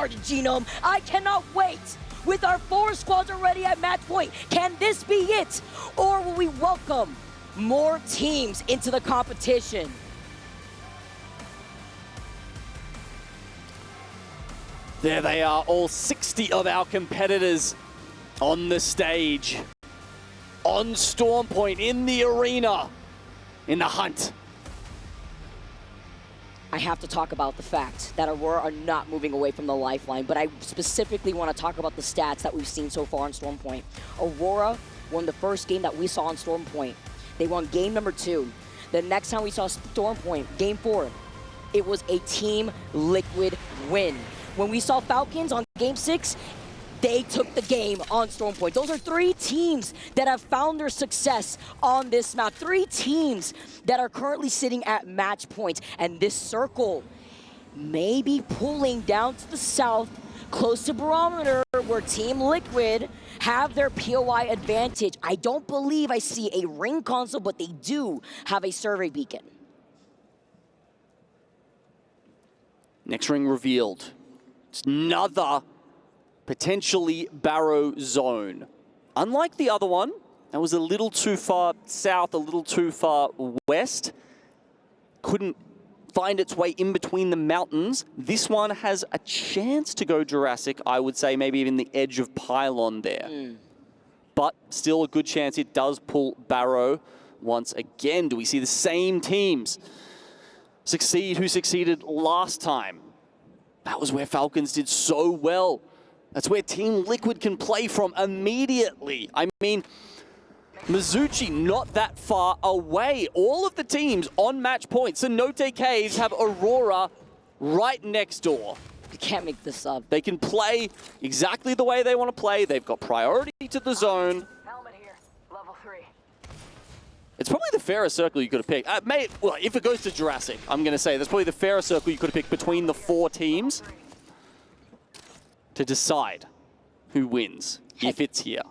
charge, Genome. I cannot wait. With our 4 squads already at match point, can this be it? Or will we welcome more teams into the competition? There they are, all 60 of our competitors on the stage. On Storm Point, in the arena, in the hunt. I have to talk about the fact that Aurora are not moving away from the lifeline, but I specifically want to talk about the stats that we've seen so far on Storm Point. Aurora won the first game that we saw on Storm Point. They won game number 2. The next time we saw Storm Point, game 4, it was a Team Liquid win. When we saw Falcons on game 6, they took the game on Storm Point. Those are 3 teams that have found their success on this map. 3 teams that are currently sitting at match points. And this circle may be pulling down to the south, close to Barometer, where Team Liquid have their POI advantage. I don't believe I see a ring console, but they do have a survey beacon. Next ring revealed. It's another potentially Barrow zone. Unlike the other one, that was a little too far south, a little too far west. Couldn't find its way in between the mountains. This one has a chance to go Jurassic, I would say maybe even the edge of Pylon there. But still a good chance it does pull Barrow once again. Do we see the same teams succeed who succeeded last time? That was where Falcons did so well. That's where Team Liquid can play from immediately. I mean, Mizuchi not that far away. All of the teams on match points. Cenote Caves have Aurora right next door. You can't make this up. They can play exactly the way they want to play. They've got priority to the zone. Helmet here, level 3. It's probably the fairest circle you could have picked. Well, if it goes to Jurassic, I'm going to say that's probably the fairest circle you could have picked between the 4 teams to decide who wins, if it's here.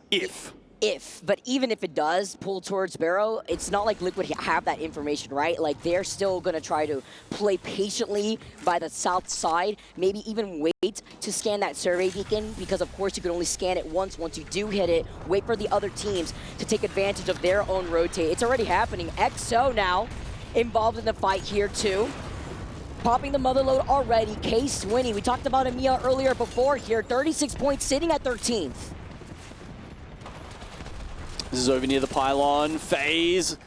But even if it does pull towards Barrow, it's not like Liquid have that information, right? Like, they're still going to try to play patiently by the south side, maybe even wait to scan that survey beacon, because of course you can only scan it once. Once you do hit it, wait for the other teams to take advantage of their own rotate. It's already happening. XO now involved in the fight here too. Popping the mother load already. K-Swinny, we talked about Emiya earlier before here. 36 points, sitting at 13th. This is over near the pylon. FaZe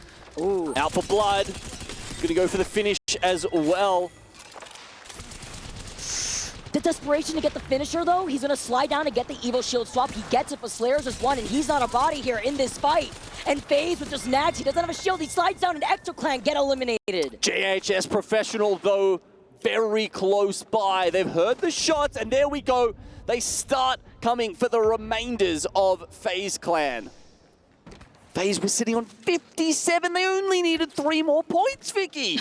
out for blood. Gonna go for the finish as well. The desperation to get the finisher though, he's gonna slide down and get the Evo Shield swap. He gets it, but Slayer's just one, and he's not a body here in this fight. And FaZe with just nags, he doesn't have a shield, he slides down and ExoClan get eliminated. JHS Professional though, very close by. They've heard the shots, and there we go. They start coming for the remainders of FaZe Clan. FaZe was sitting on 57. They only needed 3 more points, Vicky.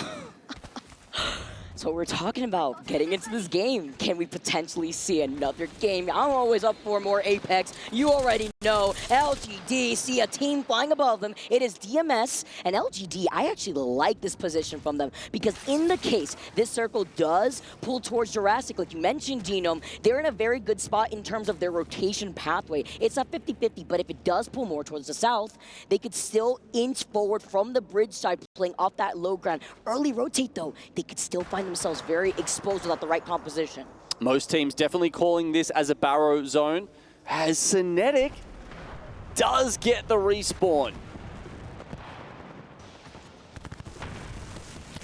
So we're talking about getting into this game. Can we potentially see another game? I'm always up for more Apex. You already know. LGD, see a team flying above them. It is DMS and LGD. I actually like this position from them because in the case this circle does pull towards Jurassic, like you mentioned, Genome, they're in a very good spot in terms of their rotation pathway. It's a 50-50, but if it does pull more towards the south, they could still inch forward from the bridge side, playing off that low ground. Early rotate though, they could still find themselves very exposed without the right composition. Most teams definitely calling this as a Barrow zone, as Cinetic does get the respawn.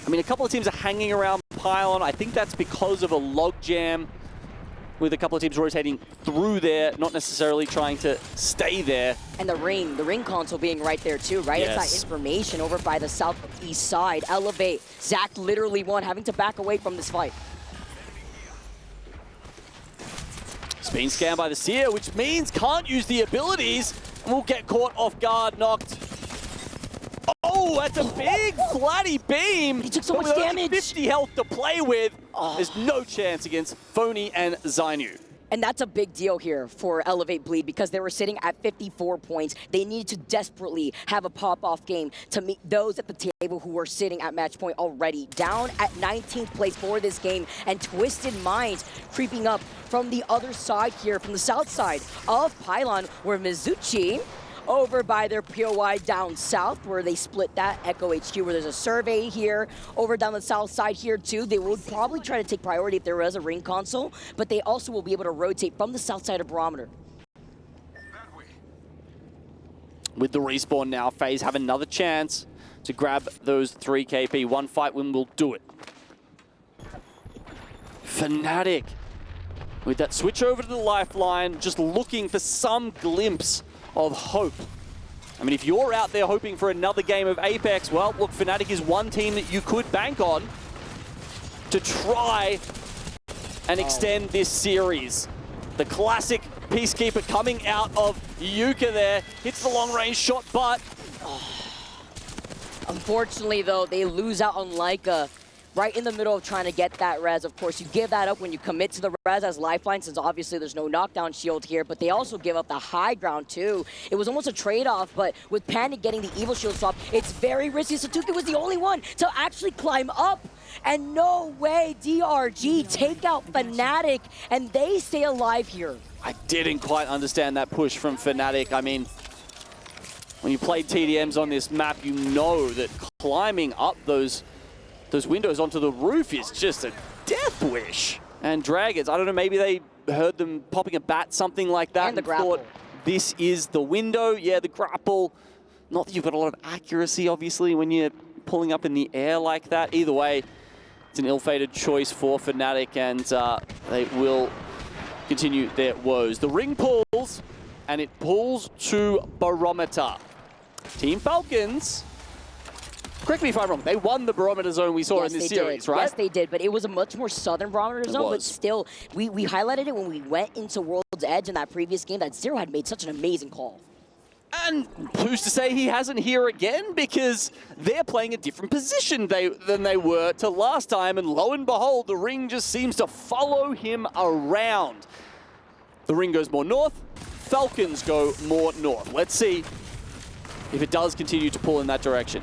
I mean, a couple of teams are hanging around Pylon. I think that's because of a logjam with a couple of teams rotating through there, not necessarily trying to stay there. And the ring console being right there too, right? Yes. It's that information over by the southeast side. Elevate, Zach literally won, having to back away from this fight. It's being scanned by the Seer, which means can't use the abilities, and will get caught off guard, knocked. Oh, that's a big flatty beam. He took so but much with damage. Only 50 health to play with. There's no chance against Phony and Zainu. And that's a big deal here for Elevate Bleed because they were sitting at 54 points. They needed to desperately have a pop-off game to meet those at the table who were sitting at match point already. Down at 19th place for this game, and Twisted Minds creeping up from the other side here, from the south side of Pylon, where Mizuchi over by their POI down south, where they split that Echo HQ, where there's a survey here. Over down the south side here too, they would probably try to take priority if there was a ring console, but they also will be able to rotate from the south side of Barometer. With the respawn now, FaZe have another chance to grab those 3 KP. One fight win will do it. Fnatic with that switch over to the lifeline, just looking for some glimpse of hope. I mean, if you're out there hoping for another game of Apex, well, look, Fnatic is one team that you could bank on to try and extend this series. The classic Peacekeeper coming out of Yuka there, hits the long-range shot, but unfortunately, though, they lose out on Leica right in the middle of trying to get that res. Of course, you give that up when you commit to the res as lifeline, since obviously there's no knockdown shield here, but they also give up the high ground too. It was almost a trade-off, but with Panic getting the evil shield swap, it's very risky. Satuki was the only one to actually climb up, and no way DRG take out Fnatic, and they stay alive here. I didn't quite understand that push from Fnatic. I mean, when you play TDMs on this map, you know that climbing up those windows onto the roof is just a death wish. And Dragons, I don't know, maybe they heard them popping a bat, something like that, and the grapple. Thought this is the window. Yeah, the grapple. Not that you've got a lot of accuracy, obviously, when you're pulling up in the air like that. Either way, it's an ill-fated choice for Fnatic, and they will continue their woes. The ring pulls, and it pulls to Barometer. Team Falcons, correct me if I'm wrong, they won the Barometer zone we saw in this series, right? Yes, they did, but it was a much more southern Barometer zone, but still, we highlighted it when we went into World's Edge in that previous game that Zero had made such an amazing call. And who's to say he hasn't here again, because they're playing a different position than they were to last time, and lo and behold, the ring just seems to follow him around. The ring goes more north, Falcons go more north. Let's see if it does continue to pull in that direction.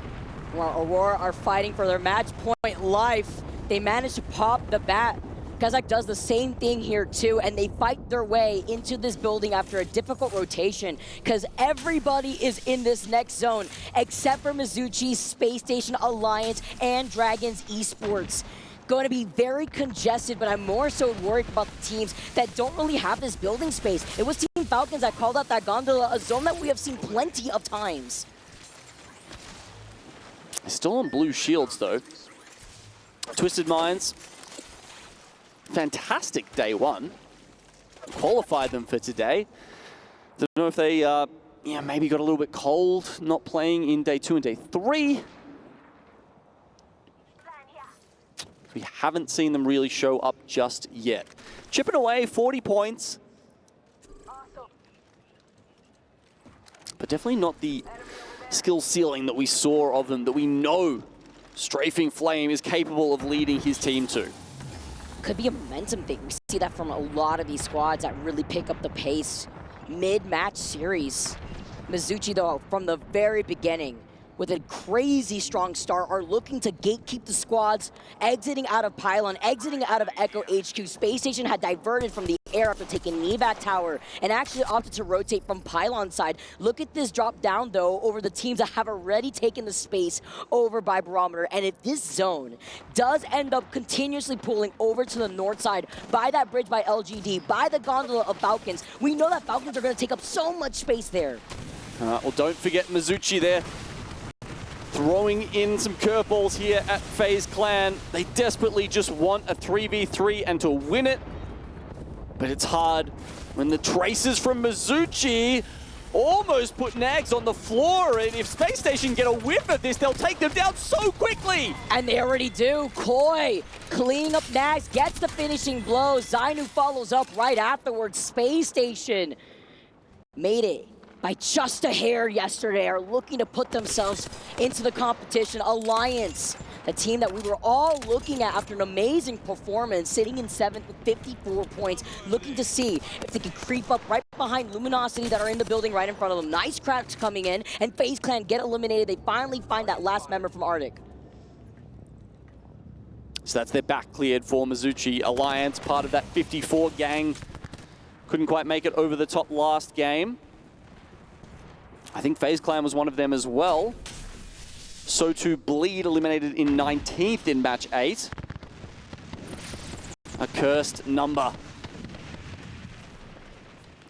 Well, Aurora are fighting for their match point life. They managed to pop the bat. Kazakh does the same thing here too, and they fight their way into this building after a difficult rotation, because everybody is in this next zone, except for Mizuchi's Space Station Alliance and Dragons Esports. Going to be very congested, but I'm more so worried about the teams that don't really have this building space. It was Team Falcons that called out that gondola, a zone that we have seen plenty of times. Still on blue shields, though. Twisted Minds, fantastic day one. Qualified them for today. Don't know if they maybe got a little bit cold not playing in day 2 and day 3. We haven't seen them really show up just yet. Chipping away 40 points. But definitely not the skill ceiling that we saw of them, that we know Strafing Flame is capable of leading his team to. Could be a momentum thing. We see that from a lot of these squads that really pick up the pace mid-match series. Mizuchi, though, from the very beginning, with a crazy strong start, are looking to gatekeep the squads, exiting out of Pylon, exiting out of Echo HQ. Space Station had diverted from the air after taking Nevat Tower and actually opted to rotate from Pylon side. Look at this drop down, though, over the teams that have already taken the space over by Barometer. And if this zone does end up continuously pulling over to the north side by that bridge by LGD, by the gondola of Falcons, we know that Falcons are going to take up so much space there. Well, don't forget Mizuchi there, throwing in some curveballs here at FaZe Clan. They desperately just want a 3v3 and to win it. But it's hard when the traces from Mizuchi almost put Nags on the floor. And if Space Station get a whiff of this, they'll take them down so quickly. And they already do. Koi cleaning up Nags, gets the finishing blow. Zainu follows up right afterwards. Space Station made it by just a hair yesterday, are looking to put themselves into the competition. Alliance, the team that we were all looking at after an amazing performance, sitting in 7th with 54 points, looking to see if they could creep up right behind Luminosity that are in the building right in front of them. Nice cracks coming in, and FaZe Clan get eliminated. They finally find that last member from Arctic. So that's their back cleared for Mizuchi. Alliance, part of that 54 gang. Couldn't quite make it over the top last game. I think FaZe Clan was one of them as well. So too Bleed, eliminated in 19th in match 8. A cursed number.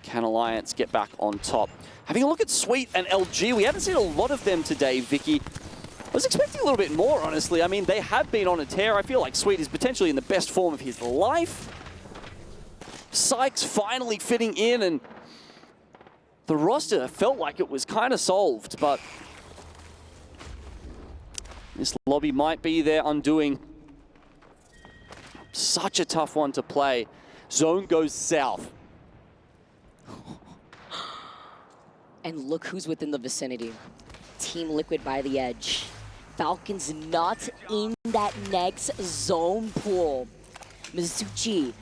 Can Alliance get back on top? Having a look at Sweet and LG, we haven't seen a lot of them today, Vicky. I was expecting a little bit more, honestly. I mean, they have been on a tear. I feel like Sweet is potentially in the best form of his life. Sykes finally fitting in, and the roster felt like it was kind of solved, but this lobby might be their undoing. Such a tough one to play. Zone goes south. And look who's within the vicinity. Team Liquid by the edge. Falcons not in that next zone pool. Mizuchi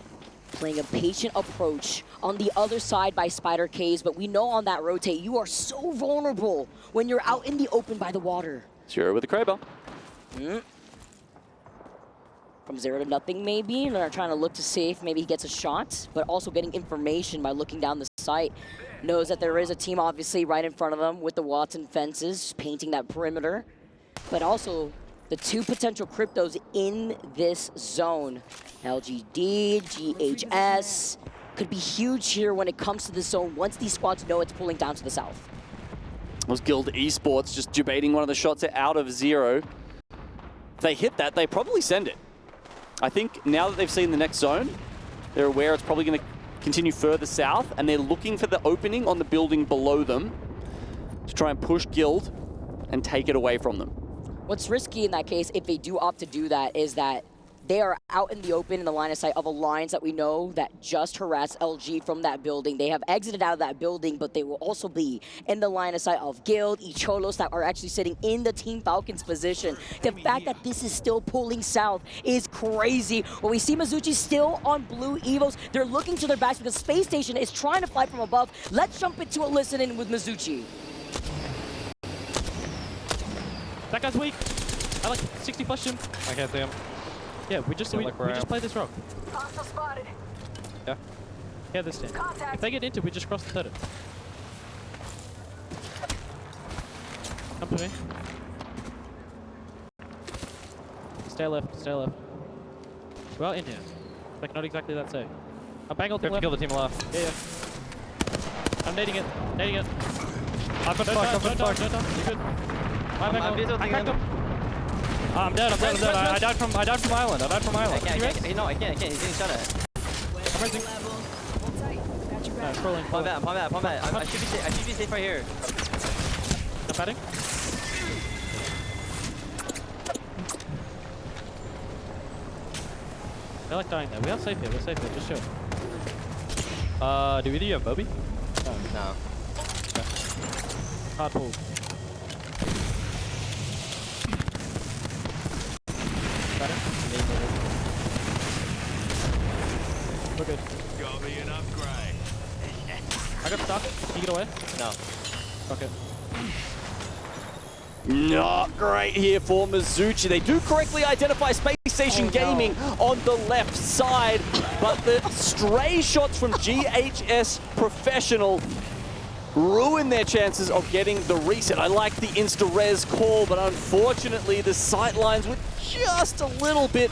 playing a patient approach on the other side by Spider Caves, but we know on that rotate, you are so vulnerable when you're out in the open by the water. Zero with the Kraber. From 0 to nothing maybe, and they're trying to look to see if maybe he gets a shot, but also getting information by looking down the site. Knows that there is a team obviously right in front of them with the Watson fences, painting that perimeter, but also the 2 potential cryptos in this zone. LGD, GHS, could be huge here when it comes to this zone once these squads know it's pulling down to the south. It was Guild Esports just debating one of the shots out of 0. If they hit that, they probably send it. I think now that they've seen the next zone, they're aware it's probably going to continue further south, and they're looking for the opening on the building below them to try and push Guild and take it away from them. What's risky in that case, if they do opt to do that, is that they are out in the open in the line of sight of Alliance that we know that just harassed LG from that building. They have exited out of that building, but they will also be in the line of sight of Guild, Icholos that are actually sitting in the Team Falcons position. The fact that this is still pulling south is crazy. When we see Mizuchi still on blue Evos, they're looking to their backs because Space Station is trying to fly from above. Let's jump into a listen in with Mizuchi. That guy's weak. I like 60 flushed him. I can't see him. Yeah, we just play this rock. Hostile spotted. Yeah. Yeah, this stand. Contact. If they get into, we just cross the 30. Come to me. Stay left, stay left. Well, in here. Like, not exactly that safe. I'm bang ulting We have to left. kill the team left. Yeah, yeah. I'm nading it, nading it. I've been Don't fucked, die, I've been don't die, fucked. don't die. You're good. I'm I cracked him. him. I'm dead, I'm dead. I died from island. I Can you rest? can't. No, I can't. He's getting shot at. I'm resing. Scrolling. Palm back. I should be safe right here. I'm batting. They're like dying there. We are safe here. We're safe here. Just chill. Do either you have Bobby? No. Hard pull. Batting. We're good. Got me an upgrade. I got stuck. Can you get away? No. Okay. Not great here for Mizuchi. They do correctly identify Space Station Gaming on the left side, but the stray shots from GHS Professional ruin their chances of getting the reset. I like the insta-res call, but unfortunately the sightlines were just a little bit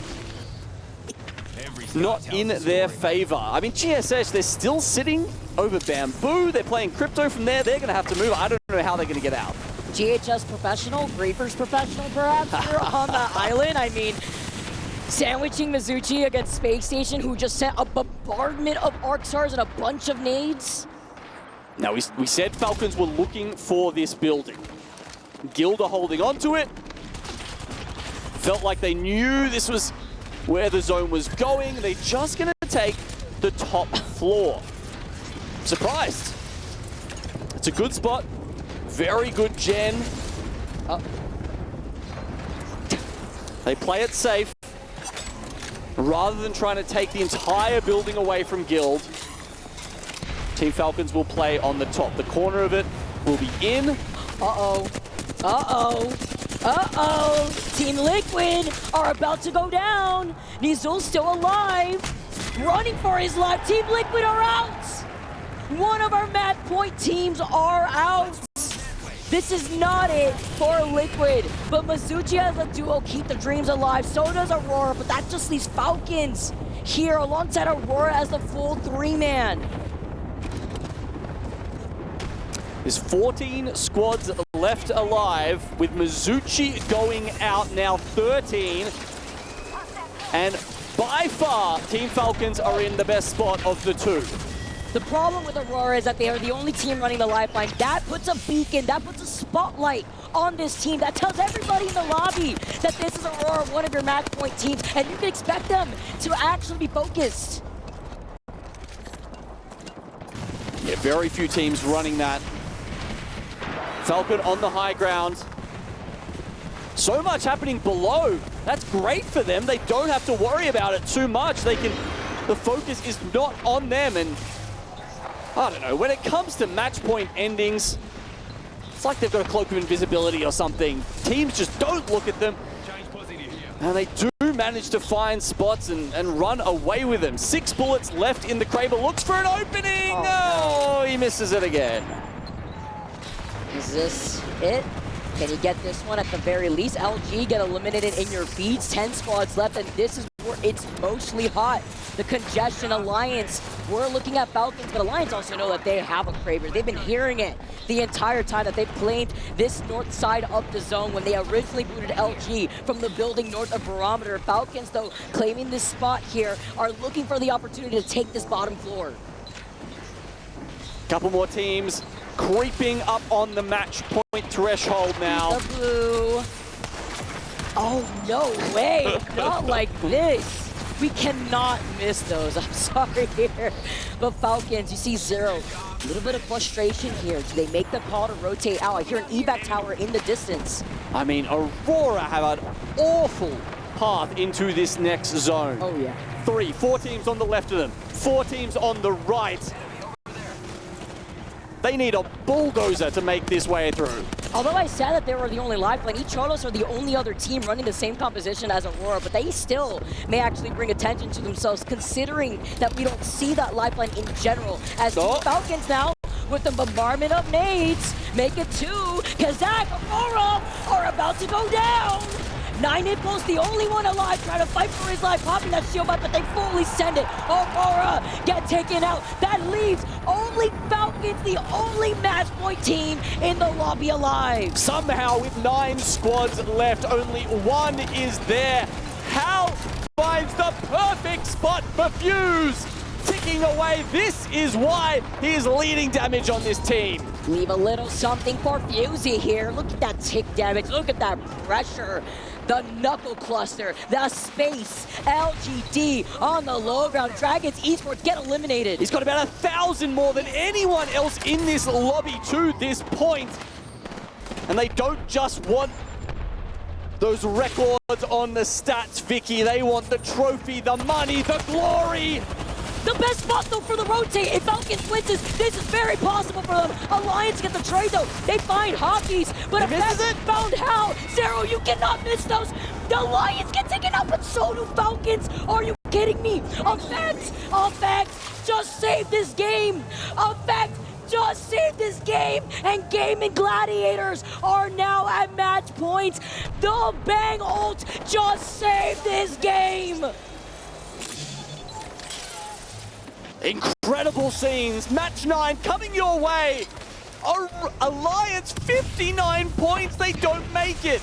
not in their favor. I mean, GSS, they're still sitting over Bamboo. They're playing Crypto from there. They're going to have to move. I don't know how they're going to get out. GHS Professional, Griefers Professional perhaps here on the island. I mean, sandwiching Mizuchi against Space Station, who just sent a bombardment of Arc Stars and a bunch of nades. Now, we said Falcons were looking for this building. Guild are holding on to it. Felt like they knew this was where the zone was going. They're just going to take the top floor. Surprised. It's a good spot. Very good gen. They play it safe. Rather than trying to take the entire building away from Guild, Team Falcons will play on the top. The corner of it will be in. Uh-oh. Uh-oh. Uh-oh. Team Liquid are about to go down. Nizul's still alive. Running for his life. Team Liquid are out. One of our match point teams are out. This is not it for Liquid, but Mizuchi as a duo keep the dreams alive. So does Aurora, but that just leaves Falcons here alongside Aurora as the full three-man. There's 14 squads left alive, with Mizuchi going out now 13. And by far, Team Falcons are in the best spot of the two. The problem with Aurora is that they are the only team running the lifeline. That puts a beacon, that puts a spotlight on this team. That tells everybody in the lobby that this is Aurora, one of your match point teams, and you can expect them to actually be focused. Yeah, very few teams running that. Falcon on the high ground. So much happening below. That's great for them. They don't have to worry about it too much. The focus is not on them, and I don't know, when it comes to match point endings, it's like they've got a cloak of invisibility or something. Teams just don't look at them, and they do manage to find spots and run away with them. 6 bullets left in the Kraber, looks for an opening! Oh, he misses it again. Is this it? Can you get this one at the very least? LG get eliminated in your feeds. 10 squads left, and this is where it's mostly hot. The Congestion Alliance. We're looking at Falcons, but Alliance also know that they have a Kraber. They've been hearing it the entire time that they've claimed this north side of the zone when they originally booted LG from the building north of Barometer. Falcons, though, claiming this spot here, are looking for the opportunity to take this bottom floor. Couple more teams creeping up on the match point threshold now. The blue. Oh, no way. Not like this. We cannot miss those. I'm sorry here. But Falcons, you see Zero. A little bit of frustration here. Do they make the call to rotate out? I hear an evac tower in the distance. I mean, Aurora have an awful path into this next zone. Oh, yeah. 4 teams on the left of them. 4 teams on the right. They need a bulldozer to make this way through. Although I said that they were the only lifeline, Echolos are the only other team running the same composition as Aurora, but they still may actually bring attention to themselves, considering that we don't see that lifeline in general. As Falcons now, with the bombardment of nades, make it 2. Kazakh, Aurora are about to go down. 9 hit posts, the only one alive, trying to fight for his life, popping that shield back, but they fully send it. Aurora get taken out. That leaves only Falcons, the only match point team in the lobby alive. Somehow, with 9 squads left, only 1 is there. Hal finds the perfect spot for Fuse. Ticking away, this is why he is leading damage on this team. Leave a little something for Fusey here. Look at that tick damage, look at that pressure. The knuckle cluster, the space, LGD on the low ground. Dragons Esports get eliminated. He's got about 1,000 more than anyone else in this lobby to this point. And they don't just want those records on the stats, Vicky. They want the trophy, the money, the glory. The best spot, though, for the rotate. If Falcons wins this is very possible for them. Alliance get the trade, though. They find hockeys, but if found how. Zero, you cannot miss those. The Alliance get taken out, but so do Falcons. Are you kidding me? Effect, just save this game. Effect, just save this game. And Gaming Gladiators are now at match points. The Bang ult just saved this game. Incredible scenes. Match 9 coming your way. Alliance 59 points. They don't make it.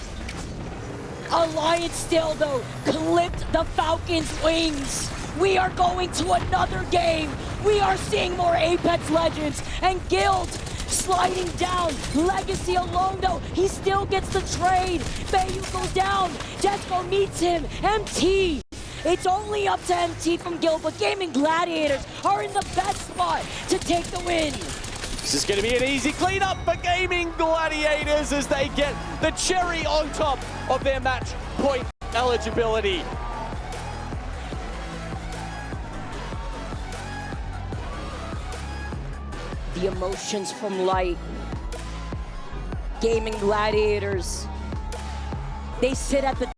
Alliance still, though, clipped the Falcons' wings. We are going to another game. We are seeing more Apex Legends and Guild sliding down. Legacy alone, though, he still gets the trade. Bayu goes down. Jetsko meets him. MT. It's only up to MT from Guild, but Gaming Gladiators are in the best spot to take the win. This is going to be an easy cleanup for Gaming Gladiators as they get the cherry on top of their match point eligibility. The emotions from Light. Gaming Gladiators. They sit at the